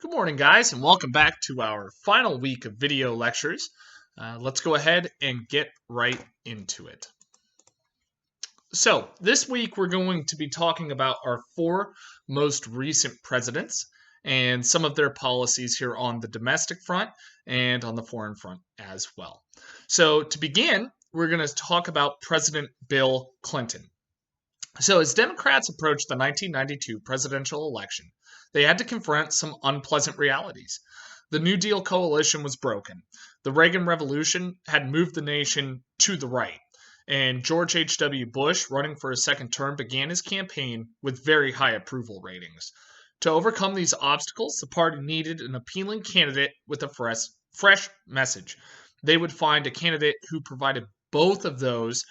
Good morning, guys, and welcome back to our final week of video lectures. Let's go ahead and get right into it. So, this week we're going to be talking about our four most recent presidents and some of their policies here on the domestic front and on the foreign front as well. So, to begin, we're going to talk about President Bill Clinton. So, as Democrats approached the 1992 presidential election, they had to confront some unpleasant realities. The New Deal coalition was broken. The Reagan Revolution had moved the nation to the right. And George H.W. Bush, running for a second term, began his campaign with very high approval ratings. To overcome these obstacles, the party needed an appealing candidate with a fresh message. They would find a candidate who provided both of those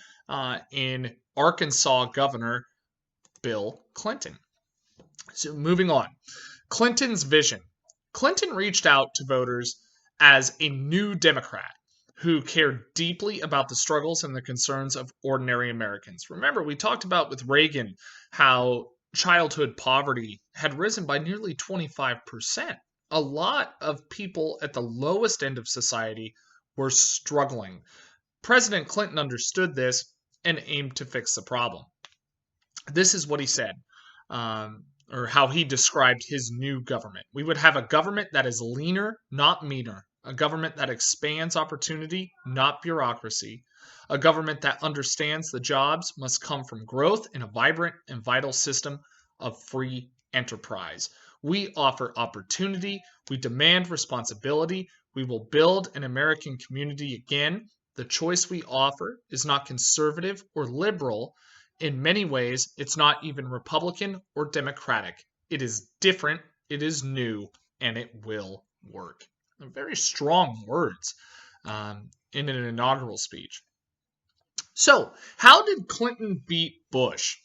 in Arkansas Governor Bill Clinton. So moving on, Clinton's vision. Clinton reached out to voters as a new Democrat who cared deeply about the struggles and the concerns of ordinary Americans. Remember, we talked about with Reagan how childhood poverty had risen by nearly 25%. A lot of people at the lowest end of society were struggling. President Clinton understood this and aimed to fix the problem. This is what he said. Or how he described his new government. We would have a government that is leaner, not meaner. A government that expands opportunity, not bureaucracy. A government that understands the jobs must come from growth in a vibrant and vital system of free enterprise. We offer opportunity. We demand responsibility. We will build an American community again. The choice we offer is not conservative or liberal. In many ways, it's not even Republican or Democratic. It is different, it is new, and it will work. Very strong words in an inaugural speech. So, how did Clinton beat Bush?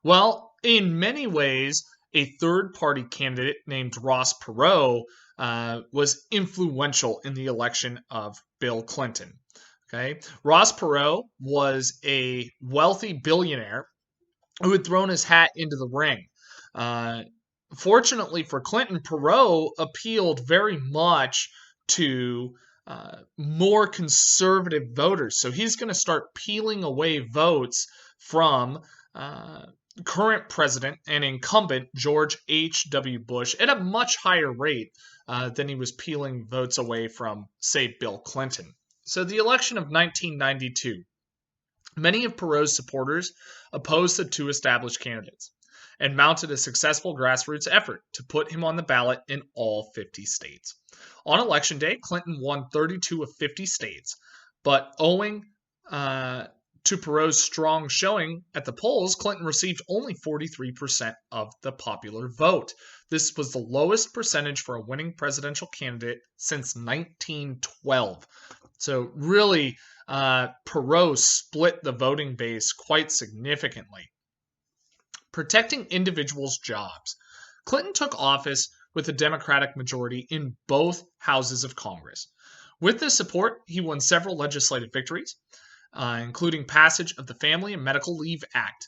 Well, in many ways, a third-party candidate named Ross Perot was influential in the election of Bill Clinton. Okay, Ross Perot was a wealthy billionaire who had thrown his hat into the ring. Fortunately for Clinton, Perot appealed very much to more conservative voters. So he's going to start peeling away votes from current president and incumbent George H.W. Bush at a much higher rate than he was peeling votes away from, say, Bill Clinton. So the election of 1992, many of Perot's supporters opposed the two established candidates and mounted a successful grassroots effort to put him on the ballot in all 50 states. On Election Day, Clinton won 32 of 50 states, but owing to Perot's strong showing at the polls, Clinton received only 43% of the popular vote. This was the lowest percentage for a winning presidential candidate since 1912. So really, Perot split the voting base quite significantly. Protecting individuals' jobs. Clinton took office with a Democratic majority in both houses of Congress. With this support, he won several legislative victories, including passage of the Family and Medical Leave Act.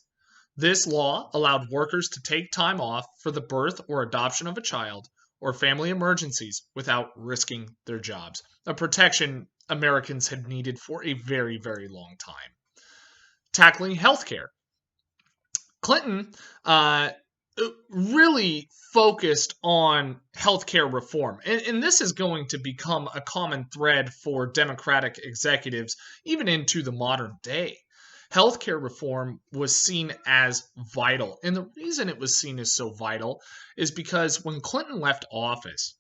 This law allowed workers to take time off for the birth or adoption of a child or family emergencies without risking their jobs, a protection Americans had needed for a very, very long time. Tackling healthcare. Clinton really focused on healthcare reform, and this is going to become a common thread for Democratic executives even into the modern day. Healthcare reform was seen as vital, and the reason it was seen as so vital is because when Clinton left office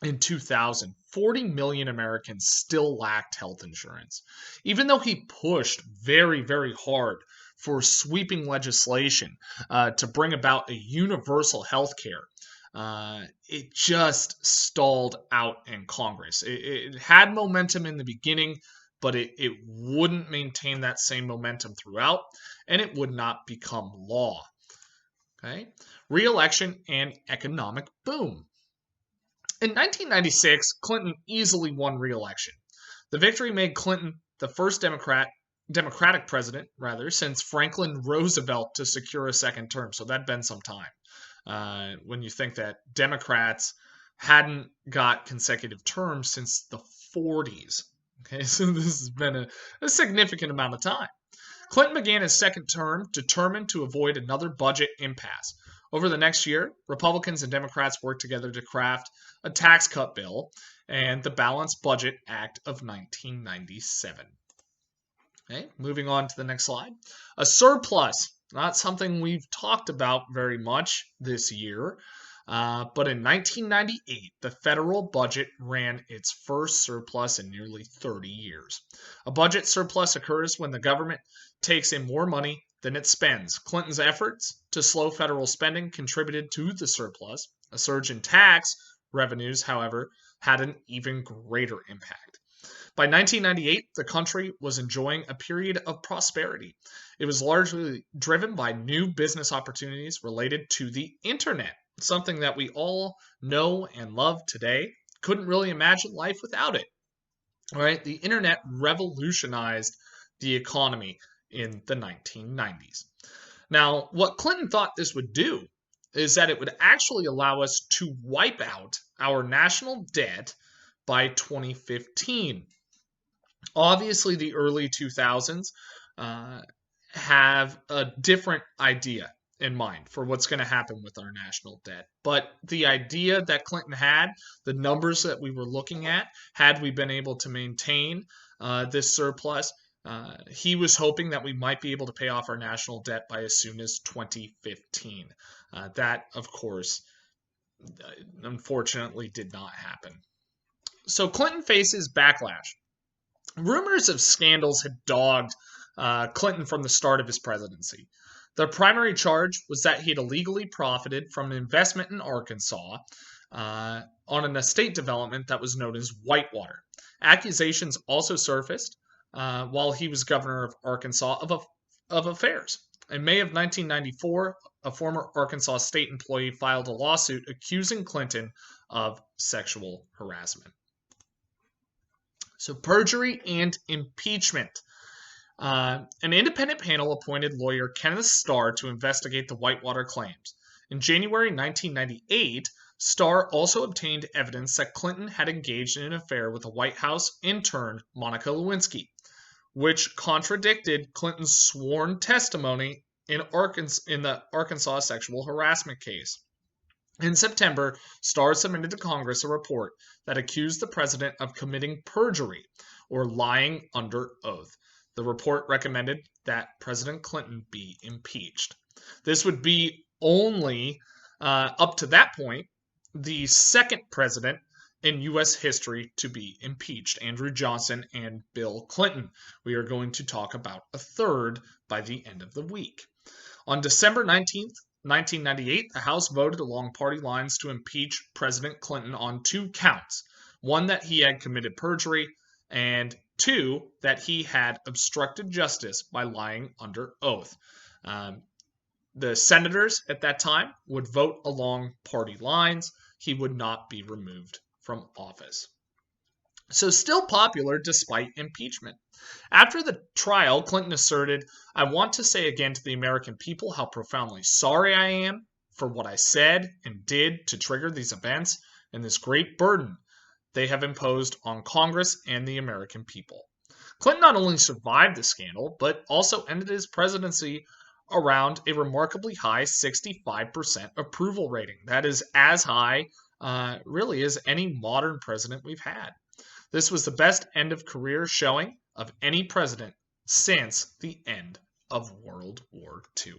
in 2000, 40 million Americans still lacked health insurance. Even though he pushed very, very hard for sweeping legislation to bring about a universal health care, it just stalled out in Congress. It had momentum in the beginning, but it wouldn't maintain that same momentum throughout, and it would not become law. Okay, ReElection and economic boom. In 1996, Clinton easily won re-election. The victory made Clinton the first Democratic president, since Franklin Roosevelt to secure a second term. So that'd been some time. When you think that Democrats hadn't got consecutive terms since the 40s. Okay, so this has been a significant amount of time. Clinton began his second term determined to avoid another budget impasse. Over the next year, Republicans and Democrats worked together to craft a tax cut bill and the Balanced Budget Act of 1997. Okay, moving on to the next slide. A surplus, not something we've talked about very much this year, but in 1998, the federal budget ran its first surplus in nearly 30 years. A budget surplus occurs when the government takes in more money than it spends. Clinton's efforts to slow federal spending contributed to the surplus. A surge in tax revenues, however, had an even greater impact. By 1998, the country was enjoying a period of prosperity. It was largely driven by new business opportunities related to the internet, something that we all know and love today. Couldn't really imagine life without it. All right, the internet revolutionized the economy in the 1990s. Now, what Clinton thought this would do is that it would actually allow us to wipe out our national debt by 2015. Obviously, the early 2000s have a different idea in mind for what's going to happen with our national debt. But the idea that Clinton had, the numbers that we were looking at, had we been able to maintain this surplus, he was hoping that we might be able to pay off our national debt by as soon as 2015. That, of course, unfortunately did not happen. So Clinton faces backlash. Rumors of scandals had dogged Clinton from the start of his presidency. The primary charge was that he had illegally profited from an investment in Arkansas on an estate development that was known as Whitewater. Accusations also surfaced while he was governor of Arkansas of affairs. In May of 1994, a former Arkansas state employee filed a lawsuit accusing Clinton of sexual harassment. So perjury and impeachment. An independent panel appointed lawyer Kenneth Starr to investigate the Whitewater claims. In January 1998, Starr also obtained evidence that Clinton had engaged in an affair with a White House intern, Monica Lewinsky, which contradicted Clinton's sworn testimony in the Arkansas sexual harassment case. In September, Starr submitted to Congress a report that accused the president of committing perjury or lying under oath. The report recommended that President Clinton be impeached. This would be only, up to that point, the second president in U.S. history to be impeached, Andrew Johnson and Bill Clinton. We are going to talk about a third by the end of the week. On December 19th, 1998, the House voted along party lines to impeach President Clinton on 2 counts. One, that he had committed perjury, and 2, that he had obstructed justice by lying under oath. The senators at that time would vote along party lines. He would not be removed from office. So still popular despite impeachment. After the trial, Clinton asserted, "I want to say again to the American people how profoundly sorry I am for what I said and did to trigger these events and this great burden they have imposed on Congress and the American people." Clinton not only survived the scandal, but also ended his presidency around a remarkably high 65% approval rating. That is as high, really, as any modern president we've had. This was the best end of career showing of any president since the end of World War II.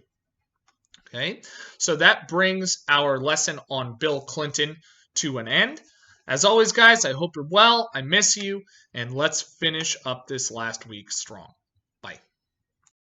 Okay, so that brings our lesson on Bill Clinton to an end. As always, guys, I hope you're well. I miss you, and let's finish up this last week strong.